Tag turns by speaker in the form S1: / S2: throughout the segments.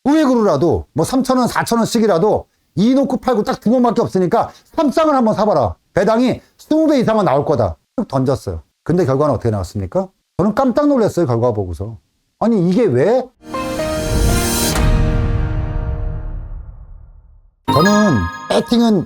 S1: 소액으로라도 뭐 3,000원, 4,000원씩이라도 2 놓고 팔고 딱 두 번밖에 없으니까 3쌍을 한번 사봐라. 배당이 20배 이상은 나올 거다. 쭉 던졌어요. 근데 결과는 어떻게 나왔습니까? 저는 깜짝 놀랐어요. 결과 보고서. 아니 이게 왜? 저는 배팅은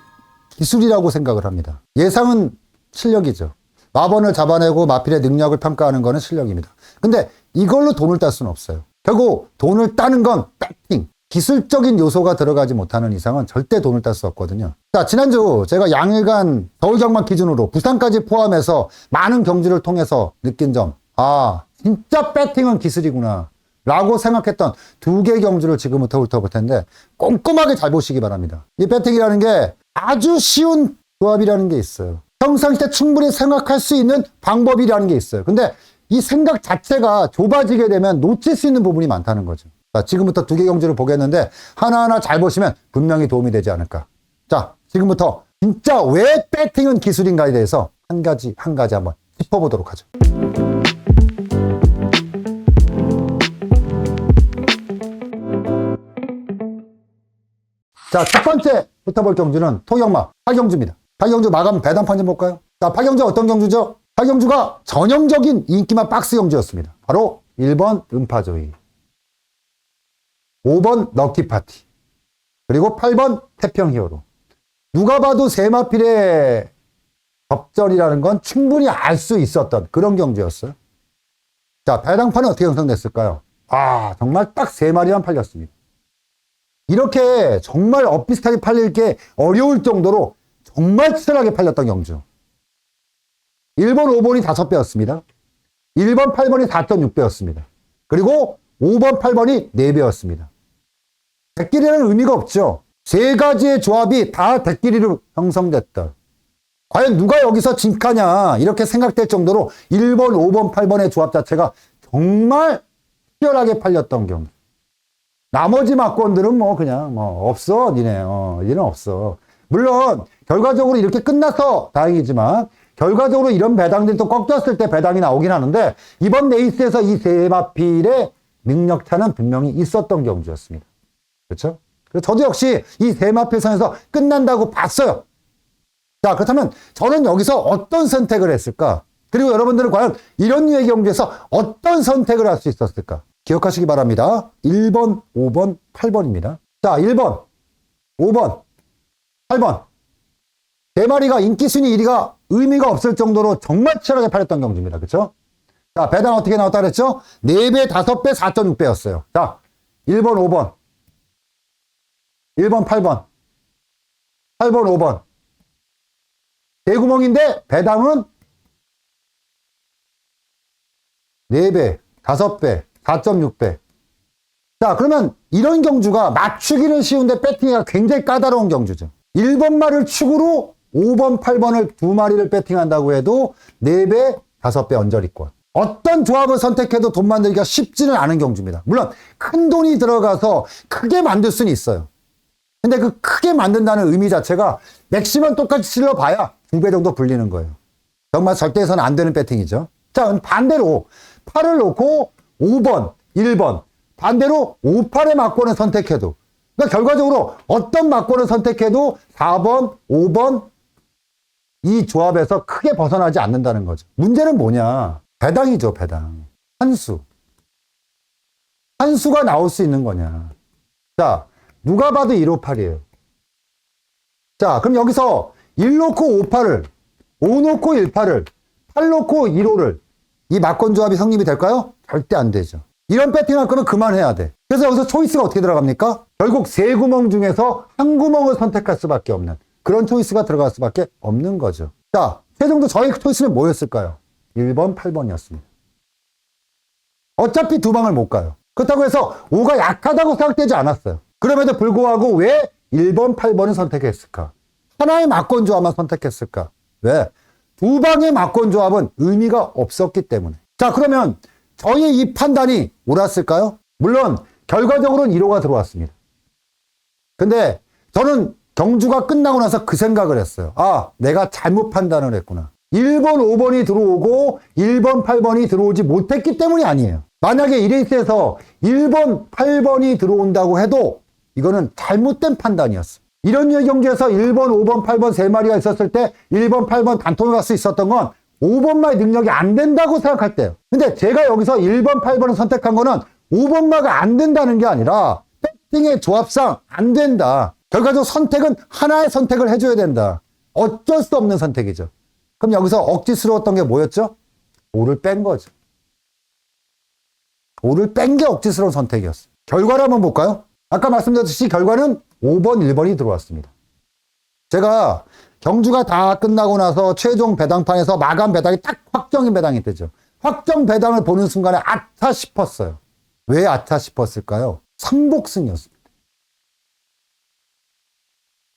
S1: 기술이라고 생각을 합니다. 예상은 실력이죠. 마번을 잡아내고 마필의 능력을 평가하는 거는 실력입니다. 근데 이걸로 돈을 딸 수는 없어요. 결국 돈을 따는 건 배팅, 기술적인 요소가 들어가지 못하는 이상은 절대 돈을 딸 수 없거든요. 자, 지난주 제가 양일간 서울 경마 기준으로 부산까지 포함해서 많은 경주를 통해서 느낀 점, 아 진짜 배팅은 기술이구나 라고 생각했던 2개 경주를 지금부터 훑어볼 텐데 꼼꼼하게 잘 보시기 바랍니다. 이 배팅이라는 게 아주 쉬운 조합이라는 게 있어요. 평상시 때 충분히 생각할 수 있는 방법이라는 게 있어요. 근데 이 생각 자체가 좁아지게 되면 놓칠 수 있는 부분이 많다는 거죠. 자, 지금부터 2개 경주를 보겠는데 하나하나 잘 보시면 분명히 도움이 되지 않을까. 자, 지금부터 진짜 왜 배팅은 기술인가에 대해서 한 가지 한번 짚어보도록 하죠. 자, 첫 번째 훑어볼 경주는 토경마 8경주입니다. 8경주 마감 배당판 좀 볼까요? 자, 8경주 어떤 경주죠? 8경주가 전형적인 인기만 박스 경주였습니다. 바로 1번 음파조이, 5번 럭키파티, 그리고 8번 태평히어로. 누가 봐도 세마필의 접전이라는 건 충분히 알 수 있었던 그런 경주였어요. 자, 배당판은 어떻게 형성됐을까요? 아, 정말 딱 3마리만 팔렸습니다. 이렇게 정말 엇비슷하게 팔릴 게 어려울 정도로 정말 치열하게 팔렸던 경주. 1번, 5번이 5배였습니다. 1번, 8번이 4.6배였습니다. 그리고 5번, 8번이 4배였습니다. 대끼리는 의미가 없죠. 3가지의 조합이 다 대끼리로 형성됐다. 과연 누가 여기서 진카냐 이렇게 생각될 정도로 1번, 5번, 8번의 조합 자체가 정말 치열하게 팔렸던 경주. 나머지 막권들은 뭐 그냥 뭐 없어 니네 니는 없어. 물론 결과적으로 이렇게 끝나서 다행이지만 결과적으로 이런 배당들이 또 꺾였을 때 배당이 나오긴 하는데 이번 레이스에서 이 세마필의 능력차는 분명히 있었던 경주였습니다. 그렇죠? 그래서 저도 역시 이 세마필 선에서 끝난다고 봤어요. 자, 그렇다면 저는 여기서 어떤 선택을 했을까? 그리고 여러분들은 과연 이런 류의 경주에서 어떤 선택을 할 수 있었을까? 기억하시기 바랍니다. 1번, 5번, 8번입니다. 자, 1번, 5번, 8번. 3마리가 인기순위 1위가 의미가 없을 정도로 정말 치열하게 팔렸던 경주입니다. 그렇죠? 자, 배당 어떻게 나왔다 그랬죠? 4배, 5배, 4.6배였어요. 자, 1번, 5번. 1번, 8번. 8번, 5번. 대구멍인데 배당은 4배, 5배, 4.6배. 자, 그러면 이런 경주가 맞추기는 쉬운데 배팅이 굉장히 까다로운 경주죠. 1번 말을 축으로 5번, 8번을 2마리를 배팅한다고 해도 4배, 5배 언저리권. 어떤 조합을 선택해도 돈 만들기가 쉽지는 않은 경주입니다. 물론 큰 돈이 들어가서 크게 만들 수는 있어요. 근데 그 크게 만든다는 의미 자체가 맥시멈 똑같이 질러봐야 2배 정도 불리는 거예요. 정말 절대 해서는 안 되는 배팅이죠. 자, 반대로 8을 놓고 5번, 1번, 반대로 5, 8의 막권을 선택해도, 그러니까 결과적으로 어떤 막권을 선택해도 4번, 5번 이 조합에서 크게 벗어나지 않는다는 거죠. 문제는 뭐냐? 배당이죠, 배당. 한수. 한수가 나올 수 있는 거냐. 자, 누가 봐도 158이에요. 자, 그럼 여기서 1 놓고 58을, 5 놓고 18을, 8 놓고 15를 이 막권 조합이 성립이 될까요? 절대 안 되죠. 이런 배팅할 거면 그만해야 돼. 그래서 여기서 초이스가 어떻게 들어갑니까? 결국 3구멍 중에서 한 구멍을 선택할 수밖에 없는 그런 초이스가 들어갈 수밖에 없는 거죠. 자, 최종도 저희 초이스는 뭐였을까요? 1번, 8번이었습니다. 어차피 2방을 못 가요. 그렇다고 해서 5가 약하다고 생각되지 않았어요. 그럼에도 불구하고 왜 1번, 8번을 선택했을까? 하나의 막권 조합만 선택했을까? 왜? 2방의 막권 조합은 의미가 없었기 때문에. 자, 그러면 저희의 이 판단이 옳았을까요? 물론 결과적으로는 1호가 들어왔습니다. 근데 저는 경주가 끝나고 나서 그 생각을 했어요. 아, 내가 잘못 판단을 했구나. 1번, 5번이 들어오고 1번, 8번이 들어오지 못했기 때문이 아니에요. 만약에 이 레이스에서 1번, 8번이 들어온다고 해도 이거는 잘못된 판단이었어. 이런 류의 경기에서 1번, 5번, 8번 세 마리가 있었을 때 1번, 8번 단통을 갈 수 있었던 건 5번마의 능력이 안 된다고 생각할 때예요. 근데 제가 여기서 1번, 8번을 선택한 거는 5번마가 안 된다는 게 아니라 배팅의 조합상 안 된다. 결과적으로 선택은 하나의 선택을 해줘야 된다. 어쩔 수 없는 선택이죠. 그럼 여기서 억지스러웠던 게 뭐였죠? 5를 뺀 거죠. 5를 뺀 게 억지스러운 선택이었어요. 결과를 한번 볼까요? 아까 말씀드렸듯이 결과는 5번, 1번이 들어왔습니다. 제가 경주가 다 끝나고 나서 최종 배당판에서 마감 배당이 딱 확정인 배당이 되죠. 확정 배당을 보는 순간에 아차 싶었어요. 왜 아차 싶었을까요? 삼복승이었습니다.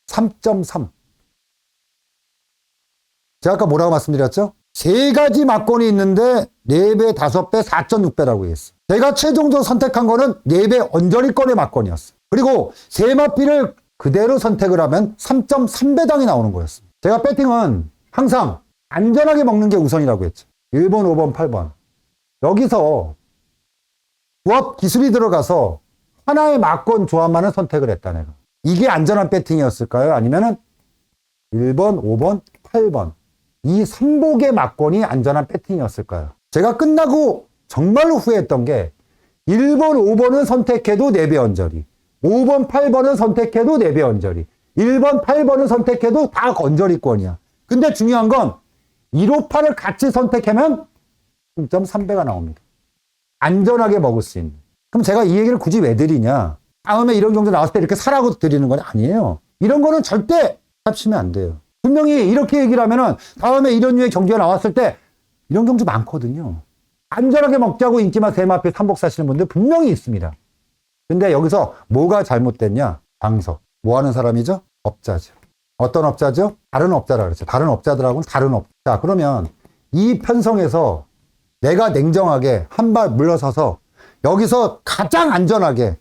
S1: 3.3. 제가 아까 뭐라고 말씀드렸죠? 세 가지 막권이 있는데 4배, 5배, 4.6배라고 했어요. 제가 최종적으로 선택한 거는 4배 언저리권의 막권이었어요. 그리고 세 마피를 그대로 선택을 하면 3.3배당이 나오는 거였어요. 제가 배팅은 항상 안전하게 먹는 게 우선이라고 했죠. 1번, 5번, 8번. 여기서 조합 기술이 들어가서 하나의 막권 조합만을 선택을 했다, 내가. 이게 안전한 배팅이었을까요? 아니면은 1번, 5번, 8번. 이 3복의 막권이 안전한 배팅이었을까요? 제가 끝나고 정말로 후회했던 게 1번, 5번은 선택해도 4배 언저리. 5번, 8번은 선택해도 4배 언저리. 1번, 8번은 선택해도 다 언저리권이야. 근데 중요한 건 1, 5, 8을 같이 선택하면 0.3배가 나옵니다. 안전하게 먹을 수 있는. 그럼 제가 이 얘기를 굳이 왜 드리냐? 다음에 이런 경주 나왔을 때 이렇게 사라고 드리는 건 아니에요. 이런 거는 절대 합치면 안 돼요. 분명히 이렇게 얘기를 하면은 다음에 이런 류의 경주가 나왔을 때 이런 경주 많거든요. 안전하게 먹자고 인기만 세마 앞에 삼복 사시는 분들 분명히 있습니다. 근데 여기서 뭐가 잘못됐냐? 방석. 뭐 하는 사람이죠? 업자죠. 어떤 업자죠? 다른 업자라 그랬죠. 다른 업자들하고는 다른 업자. 자, 그러면 이 편성에서 내가 냉정하게 한 발 물러서서 여기서 가장 안전하게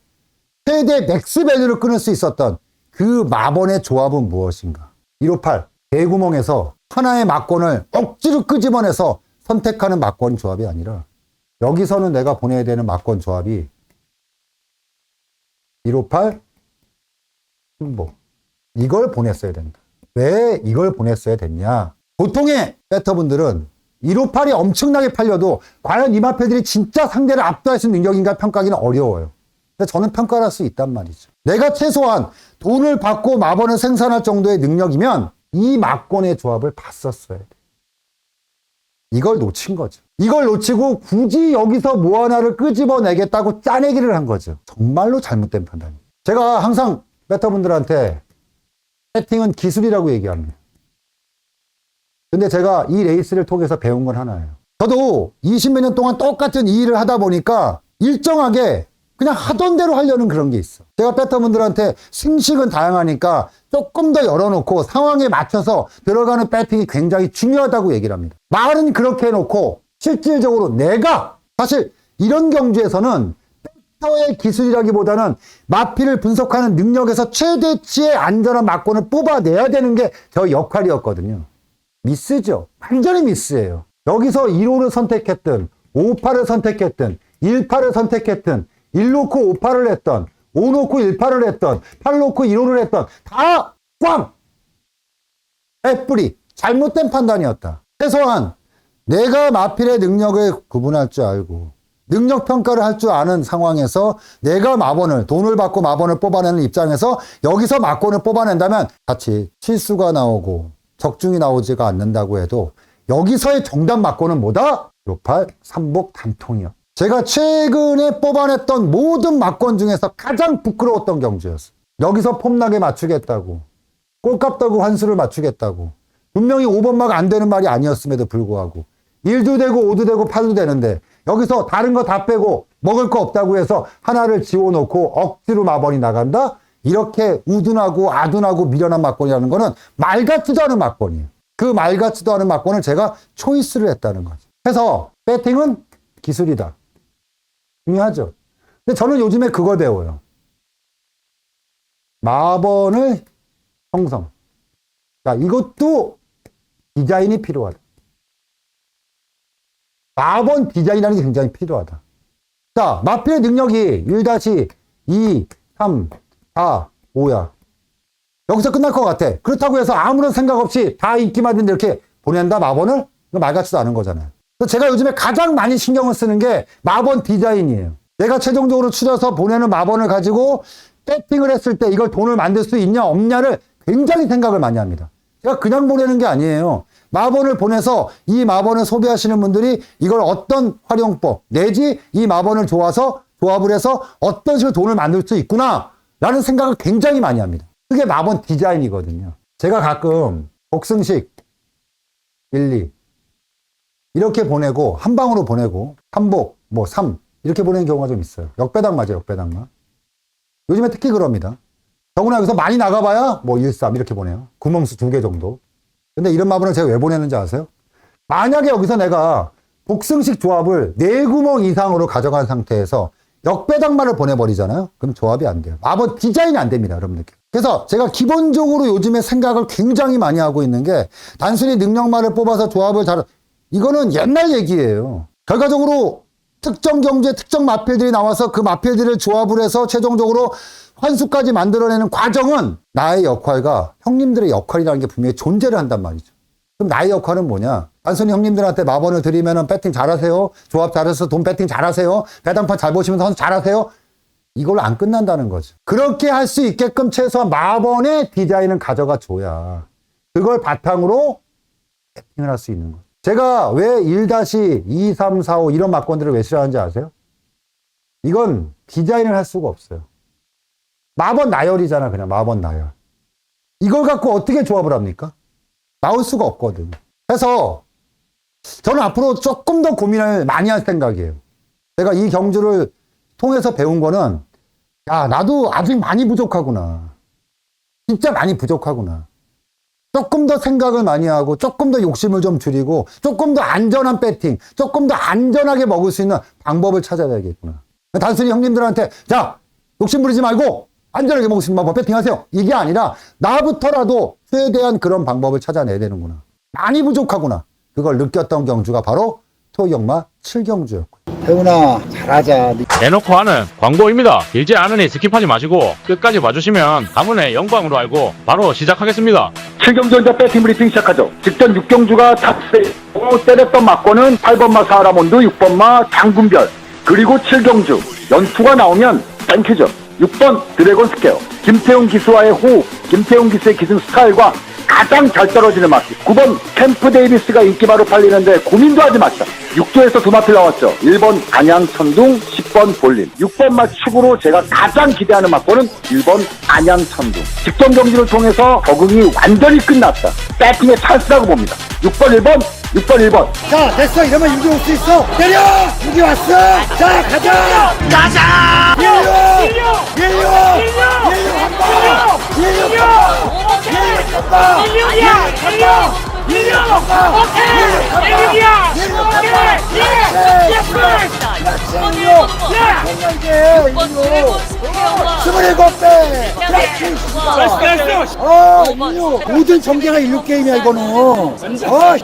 S1: 최대 맥스 밸류를 끊을 수 있었던 그 마번의 조합은 무엇인가? 158. 대구멍에서 하나의 막권을 억지로 끄집어내서 선택하는 막권 조합이 아니라 여기서는 내가 보내야 되는 막권 조합이 158 승복. 이걸 보냈어야 된다. 왜 이걸 보냈어야 됐냐? 보통의 배터분들은 158이 엄청나게 팔려도 과연 이 마패들이 진짜 상대를 압도할 수 있는 능력인가 평가하기는 어려워요. 근데 저는 평가할 수 있단 말이죠. 내가 최소한 돈을 받고 마번을 생산할 정도의 능력이면 이 막권의 조합을 봤었어야 돼. 이걸 놓친 거죠. 이걸 놓치고 굳이 여기서 뭐 하나를 끄집어내겠다고 짜내기를 한 거죠. 정말로 잘못된 판단이에요. 제가 항상 배터분들한테 배팅은 기술이라고 얘기합니다. 근데 제가 이 레이스를 통해서 배운 건 하나예요. 저도 20몇 년 동안 똑같은 이 일을 하다 보니까 일정하게 그냥 하던 대로 하려는 그런 게 있어. 제가 배터분들한테 생식은 다양하니까 조금 더 열어놓고 상황에 맞춰서 들어가는 배팅이 굉장히 중요하다고 얘기를 합니다. 말은 그렇게 해놓고 실질적으로 내가 사실 이런 경주에서는 배터의 기술이라기보다는 마피를 분석하는 능력에서 최대치의 안전한 막권을 뽑아내야 되는 게 저 역할이었거든요. 미스죠. 완전히 미스예요. 여기서 1호를 선택했든 58을 선택했든 18을 선택했든 1 놓고 58을 했던 5 놓고 18을 했던 8 놓고 1호를 했던 다 꽝! 애뿌리 잘못된 판단이었다. 최소한 내가 마필의 능력을 구분할 줄 알고 능력 평가를 할 줄 아는 상황에서 내가 마번을 돈을 받고 마번을 뽑아내는 입장에서 여기서 막권을 뽑아낸다면 같이 실수가 나오고 적중이 나오지가 않는다고 해도 여기서의 정답 막권은 뭐다? 158 삼복 단통이요. 제가 최근에 뽑아냈던 모든 막권 중에서 가장 부끄러웠던 경주였어요. 여기서 폼나게 맞추겠다고 꼴값 더고 환수를 맞추겠다고 분명히 5번마가 안 되는 말이 아니었음에도 불구하고 1도 되고 5도 되고 8도 되는데 여기서 다른 거 다 빼고 먹을 거 없다고 해서 하나를 지워놓고 억지로 마번이 나간다? 이렇게 우둔하고 아둔하고 미련한 막권이라는 거는 말 같지도 않은 막권이에요. 그 말 같지도 않은 막권을 제가 초이스를 했다는 거죠. 해서 배팅은 기술이다. 중요하죠. 근데 저는 요즘에 그걸 배워요. 마번을 형성. 자, 이것도 디자인이 필요하다. 마번 디자인이라는 게 굉장히 필요하다. 자, 마필의 능력이 1-2, 3, 4, 5야. 여기서 끝날 것 같아. 그렇다고 해서 아무런 생각 없이 다 인기만인데 이렇게 보낸다, 마번을? 이거 말 같지도 않은 거잖아요. 그래서 제가 요즘에 가장 많이 신경을 쓰는 게 마번 디자인이에요. 내가 최종적으로 추려서 보내는 마번을 가지고 배팅을 했을 때 이걸 돈을 만들 수 있냐, 없냐를 굉장히 생각을 많이 합니다. 제가 그냥 보내는 게 아니에요. 마번을 보내서 이 마번을 소비하시는 분들이 이걸 어떤 활용법, 내지 이 마번을 조합을 해서 어떤 식으로 돈을 만들 수 있구나, 라는 생각을 굉장히 많이 합니다. 그게 마번 디자인이거든요. 제가 가끔 복승식 1, 2 이렇게 보내고 한 방으로 보내고 한복 3 이렇게 보내는 경우가 좀 있어요. 역배당 맞아요. 역배당만. 요즘에 특히 그럽니다. 더구나 여기서 많이 나가봐야 1, 3 이렇게 보내요. 구멍수 2개 정도. 근데 이런 마블은 제가 왜 보내는지 아세요? 만약에 여기서 내가 복승식 조합을 4구멍 이상으로 가져간 상태에서 역배당만을 보내버리잖아요. 그럼 조합이 안 돼요. 마법 디자인이 안 됩니다, 여러분들께. 그래서 제가 기본적으로 요즘에 생각을 굉장히 많이 하고 있는 게 단순히 능력만을 뽑아서 조합을 이거는 옛날 얘기예요. 결과적으로 특정 경주에 특정 마필들이 나와서 그 마필들을 조합을 해서 최종적으로 환수까지 만들어내는 과정은 나의 역할과 형님들의 역할이라는 게 분명히 존재를 한단 말이죠. 그럼 나의 역할은 뭐냐? 단순히 형님들한테 마번을 드리면은 배팅 잘하세요. 조합 잘해서 돈 배팅 잘하세요. 배당판 잘 보시면 선수 잘하세요. 이걸로 안 끝난다는 거죠. 그렇게 할 수 있게끔 최소한 마번의 디자인을 가져가 줘야 그걸 바탕으로 배팅을 할 수 있는 거죠. 제가 왜 1-2, 3, 4, 5 이런 막권들을 왜 싫어하는지 아세요? 이건 디자인을 할 수가 없어요. 마번 나열이잖아, 그냥 마번 나열. 이걸 갖고 어떻게 조합을 합니까? 나올 수가 없거든. 그래서 저는 앞으로 조금 더 고민을 많이 할 생각이에요. 제가 이 경주를 통해서 배운 거는 야, 나도 아직 많이 부족하구나. 진짜 많이 부족하구나. 조금 더 생각을 많이 하고 조금 더 욕심을 좀 줄이고 조금 더 안전한 배팅, 조금 더 안전하게 먹을 수 있는 방법을 찾아야겠구나. 단순히 형님들한테 자, 욕심 부리지 말고 안전하게 먹을 수 있는 방법 배팅하세요. 이게 아니라 나부터라도 최대한 그런 방법을 찾아내야 되는구나. 많이 부족하구나. 그걸 느꼈던 경주가 바로 토익역마 7경주였고.
S2: 태훈아 잘하자.
S3: 대놓고 하는 광고입니다. 길지 않으니 스킵하지 마시고 끝까지 봐주시면 가문의 영광으로 알고 바로 시작하겠습니다.
S2: 7경주자 배팅 브리핑 시작하죠. 직전 6경주가 탑세고 때렸던 막고는 8번마 사하라몬드, 6번마 장군별, 그리고 7경주 연투가 나오면 땡큐죠. 6번 드래곤 스퀘어, 김태훈 기수와의 호흡, 김태훈 기수의 기승 스타일과 가장 잘 떨어지는 마필. 9번 캠프 데이비스가 인기바로 팔리는데 고민도 하지 마시다. 6조에서 두 마필 나왔죠. 1번 안양천둥, 10번 볼림. 6번 맛 축으로 제가 가장 기대하는 막고는 1번 안양천둥. 직전 경기를 통해서 적응이 완전히 끝났다. 배팅의 찬스라고 봅니다. 6번 1번, 6번 1번.
S1: 자, 됐어. 이러면 6이 올 수 있어. 때려! 6이 왔어! 자, 가자!
S4: 가자!
S1: 1류! 1류 한 번! 1류 간다! 1류 간다!
S4: 오케이!
S1: 27배! 모든 전개가 16게임이야 이거는.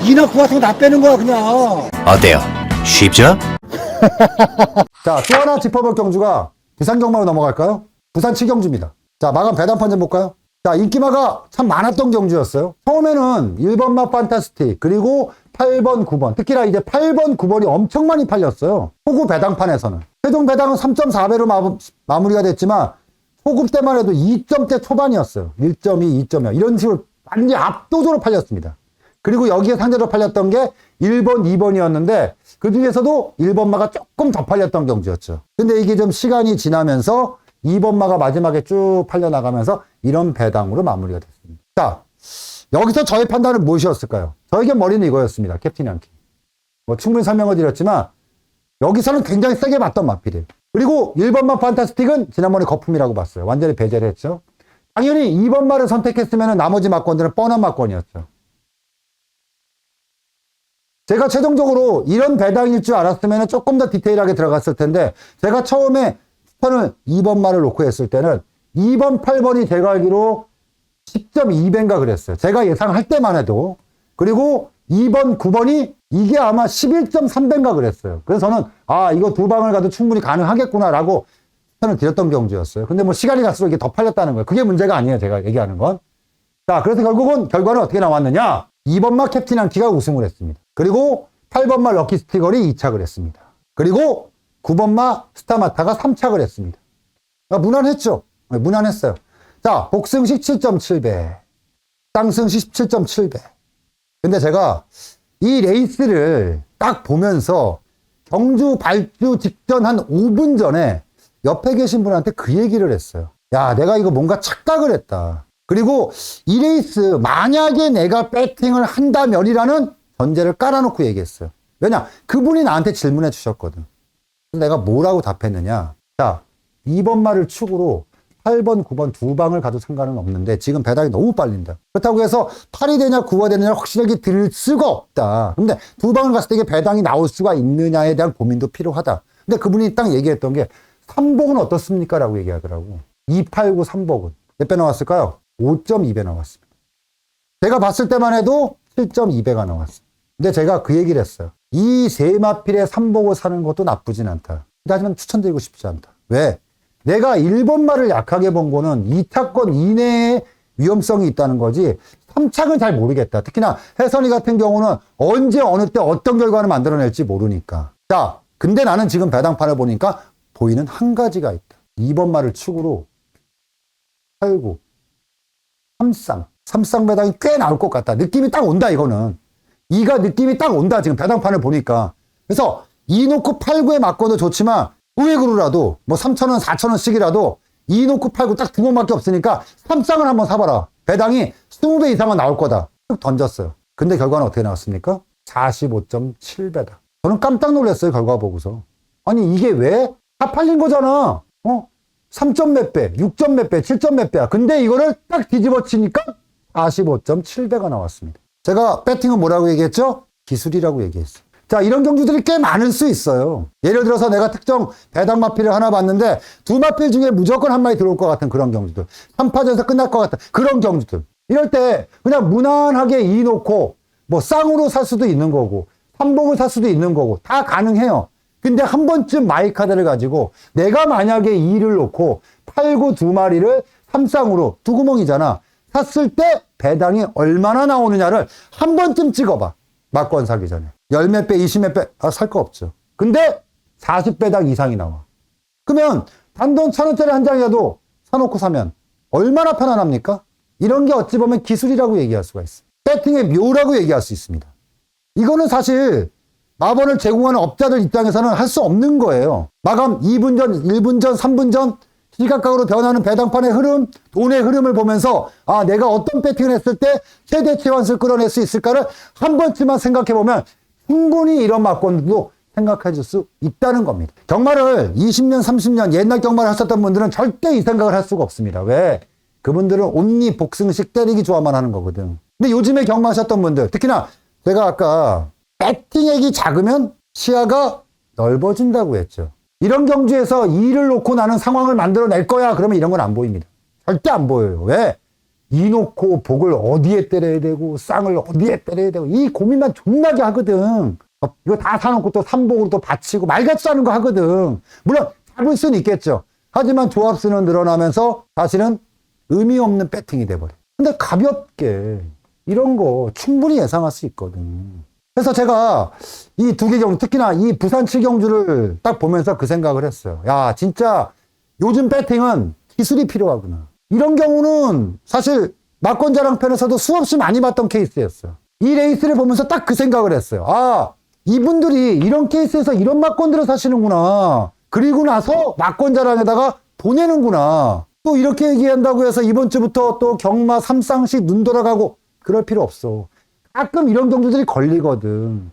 S1: 이나 그 같은 거 다 빼는 거야 그냥.
S5: 어때요? 쉽죠?
S1: 자, 또 하나 짚어볼 경주가 부산 경마로 넘어갈까요? 부산 7경주입니다. 자, 마감 배당판 좀 볼까요? 자, 인기마가 참 많았던 경주였어요. 처음에는 1번마 판타스틱, 그리고 8번, 9번. 특히나 이제 8번, 9번이 엄청 많이 팔렸어요. 호구 배당판에서는. 최종 배당은 3.4배로 마무리가 됐지만, 호급 때만 해도 2점대 초반이었어요. 1.2, 2.2. 이런 식으로 완전히 압도적으로 팔렸습니다. 그리고 여기에 상대로 팔렸던 게 1번, 2번이었는데, 그 중에서도 1번마가 조금 더 팔렸던 경주였죠. 근데 이게 좀 시간이 지나면서 2번마가 마지막에 쭉 팔려나가면서 이런 배당으로 마무리가 됐습니다. 자, 여기서 저의 판단은 무엇이었을까요? 저에게 머리는 이거였습니다. 캡틴 양키. 충분히 설명을 드렸지만 여기서는 굉장히 세게 봤던 마필이에요. 그리고 1번마 판타스틱은 지난번에 거품이라고 봤어요. 완전히 배제를 했죠. 당연히 2번마를 선택했으면 나머지 막권들은 뻔한 막권이었죠. 제가 최종적으로 이런 배당일 줄 알았으면 조금 더 디테일하게 들어갔을 텐데 제가 처음에 편을 2번마를 놓고 했을 때는 2번, 8번이 제가 알기로 10.2배인가 그랬어요. 제가 예상할 때만 해도. 그리고 2번, 9번이 이게 아마 11.3배인가 그랬어요. 그래서 저는 이거 두 방을 가도 충분히 가능하겠구나라고 추천을 드렸던 경주였어요. 근데 뭐 시간이 갈수록 이게 더 팔렸다는 거예요. 그게 문제가 아니에요. 제가 얘기하는 건. 자, 그래서 결과는 어떻게 나왔느냐? 2번마 캡틴 한키가 우승을 했습니다. 그리고 8번마 럭키 스티걸이 2착을 했습니다. 그리고 9번마 스타마타가 3착을 했습니다. 무난했죠? 네, 무난했어요. 자, 복승식 7.7배, 쌍승식 17.7배. 근데 제가 이 레이스를 딱 보면서 경주 발주 직전 한 5분 전에 옆에 계신 분한테 그 얘기를 했어요. 야, 내가 이거 뭔가 착각을 했다. 그리고 이 레이스 만약에 내가 배팅을 한다면이라는 전제를 깔아놓고 얘기했어요. 왜냐? 그분이 나한테 질문해 주셨거든. 그래서 내가 뭐라고 답했느냐? 자, 2번 말을 축으로 8번, 9번 두 방을 가도 상관은 없는데 지금 배당이 너무 빨린다. 그렇다고 해서 8이 되냐 9가 되느냐 확실하게 들 수가 없다. 근데 두 방을 갔을 때 이게 배당이 나올 수가 있느냐에 대한 고민도 필요하다. 근데 그분이 딱 얘기했던 게 3복은 어떻습니까? 라고 얘기하더라고. 289 3복은 몇 배 나왔을까요? 5.2배 나왔습니다. 제가 봤을 때만 해도 7.2배가 나왔어요. 근데 제가 그 얘기를 했어요. 이 세마필에 3복을 사는 것도 나쁘진 않다. 하지만 추천드리고 싶지 않다. 왜? 내가 1번 말을 약하게 본 거는 2차권 이내에 위험성이 있다는 거지 3착은 잘 모르겠다. 특히나 혜선이 같은 경우는 언제 어느 때 어떤 결과를 만들어낼지 모르니까. 자, 근데 나는 지금 배당판을 보니까 보이는 한 가지가 있다. 2번 말을 축으로 8구 3쌍 배당이 꽤 나올 것 같다. 느낌이 딱 온다 이거는. 2가 느낌이 딱 온다 지금 배당판을 보니까. 그래서 2 놓고 8구에 맞고도 좋지만 우회구로라도 뭐 3,000원 4,000원씩이라도 2 놓고 8구 딱 두 번밖에 없으니까 3쌍을 한번 사봐라. 배당이 20배 이상은 나올 거다. 쭉 던졌어요. 근데 결과는 어떻게 나왔습니까? 45.7배다. 저는 깜짝 놀랐어요. 결과 보고서. 아니 이게 왜? 다 팔린 거잖아. 3점 몇 배, 6점 몇 배, 7점 몇 배야. 근데 이거를 딱 뒤집어 치니까 45.7배가 나왔습니다. 제가 배팅은 뭐라고 얘기했죠? 기술이라고 얘기했어요. 자, 이런 경주들이 꽤 많을 수 있어요. 예를 들어서 내가 특정 배당 마필을 하나 봤는데 두 마필 중에 무조건 한 마리 들어올 것 같은 그런 경주들. 3파전에서 끝날 것 같은 그런 경주들. 이럴 때 그냥 무난하게 2 놓고 뭐 쌍으로 살 수도 있는 거고 3복을 살 수도 있는 거고 다 가능해요. 근데 한 번쯤 마이카드를 가지고 내가 만약에 2를 놓고 8구 두 마리를 3쌍으로 두 구멍이잖아. 샀을 때 배당이 얼마나 나오느냐를 한 번쯤 찍어봐. 막권 사기 전에. 10몇 배, 20몇 배, 살 거 없죠. 근데 40배당 이상이 나와. 그러면 단돈 1,000원짜리 한 장이라도 사놓고 사면 얼마나 편안합니까? 이런 게 어찌 보면 기술이라고 얘기할 수가 있어요. 배팅의 묘라고 얘기할 수 있습니다. 이거는 사실 마번을 제공하는 업자들 입장에서는 할 수 없는 거예요. 마감 2분 전, 1분 전, 3분 전 시각각으로 변하는 배당판의 흐름, 돈의 흐름을 보면서 내가 어떤 배팅을 했을 때 최대 치환수를 끌어낼 수 있을까를 한 번쯤만 생각해보면 충분히 이런 막권도 생각해 줄 수 있다는 겁니다. 경마를 20년, 30년 옛날 경마를 하셨던 분들은 절대 이 생각을 할 수가 없습니다. 왜? 그분들은 온리 복승식 때리기 좋아만 하는 거거든. 근데 요즘에 경마하셨던 분들, 특히나 제가 아까 배팅액이 작으면 시야가 넓어진다고 했죠. 이런 경주에서 2를 놓고 나는 상황을 만들어낼 거야. 그러면 이런 건 안 보입니다. 절대 안 보여요. 왜? 2 놓고 복을 어디에 때려야 되고 쌍을 어디에 때려야 되고 이 고민만 존나게 하거든. 이거 다 사놓고 또 3복으로 또 받치고 말같이 하는 거 하거든. 물론 잡을 수는 있겠죠. 하지만 조합수는 늘어나면서 사실은 의미 없는 배팅이 돼버려. 근데 가볍게 이런 거 충분히 예상할 수 있거든. 그래서 제가 이 두 개 경주, 특히나 이 부산 7경주를 딱 보면서 그 생각을 했어요. 야, 진짜 요즘 배팅은 기술이 필요하구나. 이런 경우는 사실 막권자랑 편에서도 수없이 많이 봤던 케이스였어요. 이 레이스를 보면서 딱 그 생각을 했어요. 이분들이 이런 케이스에서 이런 막권들을 사시는구나. 그리고 나서 막권자랑에다가 보내는구나. 또 이렇게 얘기한다고 해서 이번 주부터 또 경마 3쌍씩 눈 돌아가고 그럴 필요 없어. 가끔 이런 경주들이 걸리거든.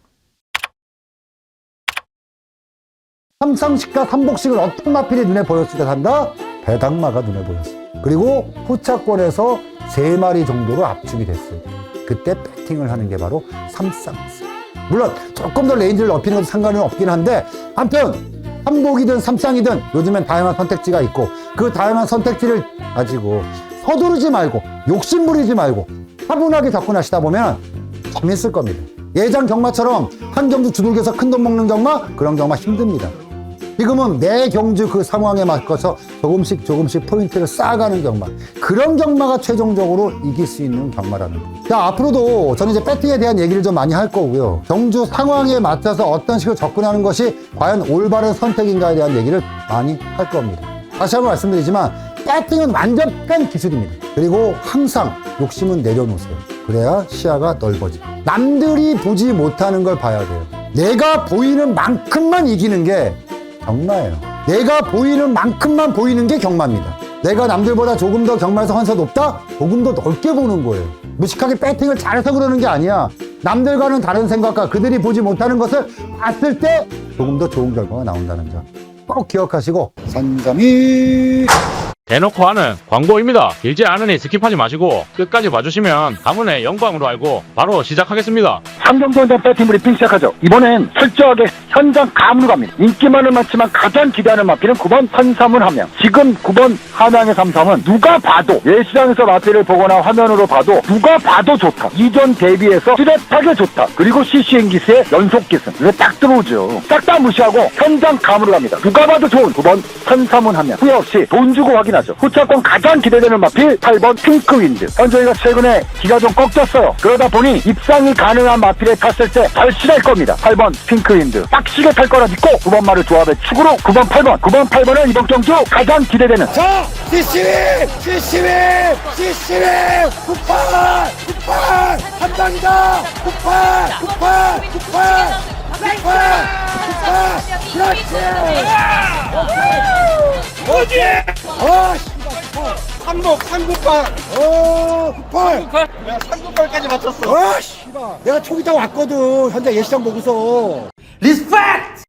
S1: 3쌍씩과 3복씩을 어떤 마필이 눈에 보였을 때 산다? 배당마가 눈에 보였어. 그리고 후차권에서 3마리 정도로 압축이 됐어요. 그때 배팅을 하는 게 바로 3쌍. 물론 조금 더 레인지를 넓히는 것도 상관은 없긴 한데 한편 3복이든 3쌍이든 요즘엔 다양한 선택지가 있고 그 다양한 선택지를 가지고 서두르지 말고 욕심 부리지 말고 차분하게 접근하시다 보면 재밌을 겁니다. 예장 경마처럼 한 경주 주눅에서 큰 돈 먹는 경마? 그런 경마 힘듭니다. 지금은 매 경주 그 상황에 맞춰서 조금씩 포인트를 쌓아가는 경마. 그런 경마가 최종적으로 이길 수 있는 경마라는 거예요. 자, 앞으로도 저는 이제 배팅에 대한 얘기를 좀 많이 할 거고요. 경주 상황에 맞춰서 어떤 식으로 접근하는 것이 과연 올바른 선택인가에 대한 얘기를 많이 할 겁니다. 다시 한번 말씀드리지만 배팅은 완벽한 기술입니다. 그리고 항상 욕심은 내려놓으세요. 그래야 시야가 넓어지고 남들이 보지 못하는 걸 봐야 돼요. 내가 보이는 만큼만 이기는 게 경마예요. 내가 보이는 만큼만 보이는 게 경마입니다. 내가 남들보다 조금 더 경마에서 환사 높다? 조금 더 넓게 보는 거예요. 무식하게 배팅을 잘해서 그러는 게 아니야. 남들과는 다른 생각과 그들이 보지 못하는 것을 봤을 때 조금 더 좋은 결과가 나온다는 점 꼭 기억하시고 산삼이
S3: 대놓고 하는 광고입니다. 길지 않으니 스킵하지 마시고 끝까지 봐주시면 가문의 영광으로 알고 바로 시작하겠습니다.
S2: 상경전전 배팅 브리핑 시작하죠. 이번엔 철저하게 현장 감으로 갑니다. 인기만은 많지만 가장 기대하는 마필은 9번 선삼은 함양. 지금 9번 함양의 삼삼은 누가 봐도 예시장에서 마필을 보거나 화면으로 봐도 누가 봐도 좋다. 이전 대비해서 뚜렷하게 좋다. 그리고 CCN기스의 연속 기승. 이거 딱 들어오죠. 딱 다 무시하고 현장 감으로 갑니다. 누가 봐도 좋은 9번 선삼은 함양. 후회 없이 돈 주고 확인하죠. 후차권 가장 기대되는 마필 8번 핑크윈드. 현저희가 최근에 기가 좀 꺾였어요. 그러다 보니 입상이 가능한 마필에 탔을 때 절실할 겁니다. 8번 핑크윈드. 빡시게 탈 거라 믿고 9번 말을 조합의 축으로 9번 8번. 9번 8번은 이번 경주 가장 기대되는
S4: 자, CCV 98 한 방이다. 98 그렇지. 뭐지? 삼국팔. 98.
S5: 내가 398까지 맞췄어.
S4: 아, 씨발. 내가 초기 다 왔거든. 현장 예시장 보고서. 리스펙트!